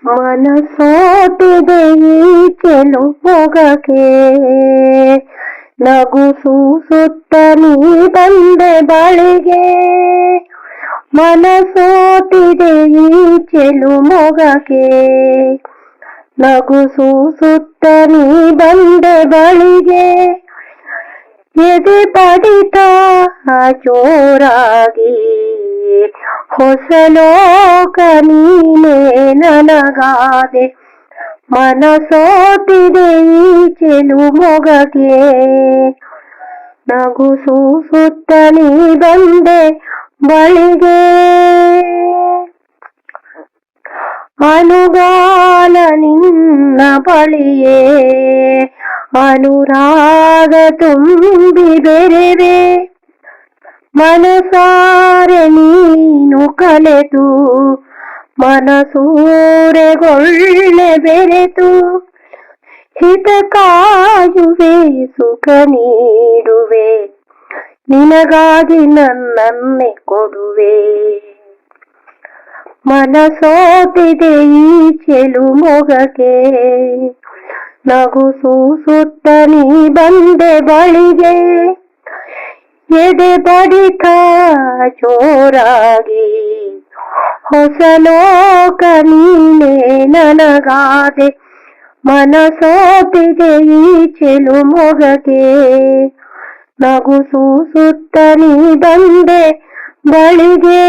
ಮನಸೋತಿದೆ ಈ ಚೆಲು ಮೊಗಕ್ಕೆ, ನಗುಸು ಸುತ್ತ ನೀ ಬಂದೆ ಬಳಿಗೆ. ಮನಸೋತಿದೆ ಈ ಚೆಲು ಮೊಗಕ್ಕೆ, ನಗುಸು ಸುತ್ತ ನೀ ಬಂದೆ ಬಳಿಗೆ. ಎದೆ ಬಡಿತ ಜೋರಾಗಿ, ಹೊಸ ಲೋಕ ನೀನೇ ನನಗಾದೆ. ಮನಸೋತಿದೆ ಈ ಚೆಲು ಮೊಗಕ್ಕೆ, ನಗುಸು ಸುತ್ತ ನೀ ಬಂದೆ ಬಳಿಗೆ. ಅನುಗಾಲ ನಿನ್ನ ಬಳಿಯೇ ಅನುರಾಗ ತುಂಬಿ ಬೆರೆವೆ. ಮನಸಾರೆ ನೀನು ಕಲೆತು ಮನಸೂರೆಗೊಳ್ಳೆ ಬೆರೆತು. ಹಿತ ಕಾಯುವೆ ಸುಖ ನೀಡುವೆ, ನಿನಗಾಗಿ ನನ್ನನ್ನೇ ಕೊಡುವೆ. ಮನಸೋತಿದೆ ಈ ಚೆಲು ಮೊಗಕ್ಕೆ, ನಗುಸು ಸುತ್ತ ನೀ ಬಂದೆ ಬಳಿಗೆ. ಎದೆ ಬಡಿತ ಜೋರಾಗಿ, ಹೊಸ ಲೋಕ ನೀನೇ ನನಗಾದೆ. ಮನಸೋತಿದೆ ಈ ಚೆಲು ಮೊಗಕ್ಕೆ, ನಗುಸು ಸುತ್ತ ನೀ ಬಂದೆ ಬಳಿಗೆ.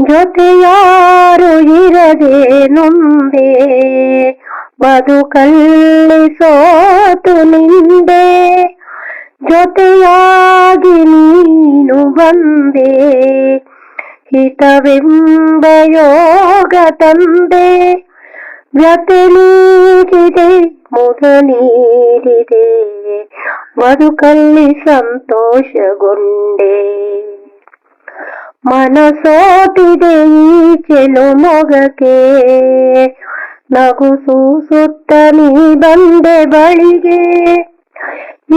ಜೊತೆ ಯಾರು ಇರದೆ ನೊಂದೆ, ಬದುಕಲ್ಲಿ ಸೋತು ನಿಂದೆ. ಜೊತೆಯಾಗಿ ನೀನು ಬಂದೆ, ಹಿತವೆಂಬ ಯೋಗ ತಂದೆ. ವ್ಯತೆ ನೀಡಿದೆ ಮುದ ನೀಡಿದೆ, ಬದುಕಲ್ಲಿ ಸಂತೋಷಗೊಂಡೆ. ಮನಸೋತಿದೆ ಈ ಚೆಲು ಮೊಗಕ್ಕೆ, ನಗುಸು ಸುತ್ತ ನೀ ಬಂದೆ ಬಳಿಗೆ.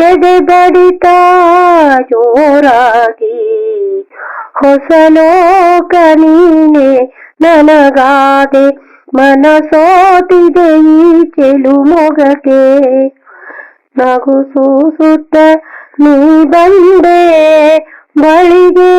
ಎದೆ ಬಡಿತ ಜೋರಾಗಿ, ಹೊಸ ಲೋಕ ನೀನೆ ನನಗಾದೆ. ಮನಸೋತಿದೆ ಈ ಚೆಲು ಮೊಗಕ್ಕೆ, ನಗುಸು ಸುತ್ತ ನೀ ಬಂದೆ ಬಳಿಗೆ.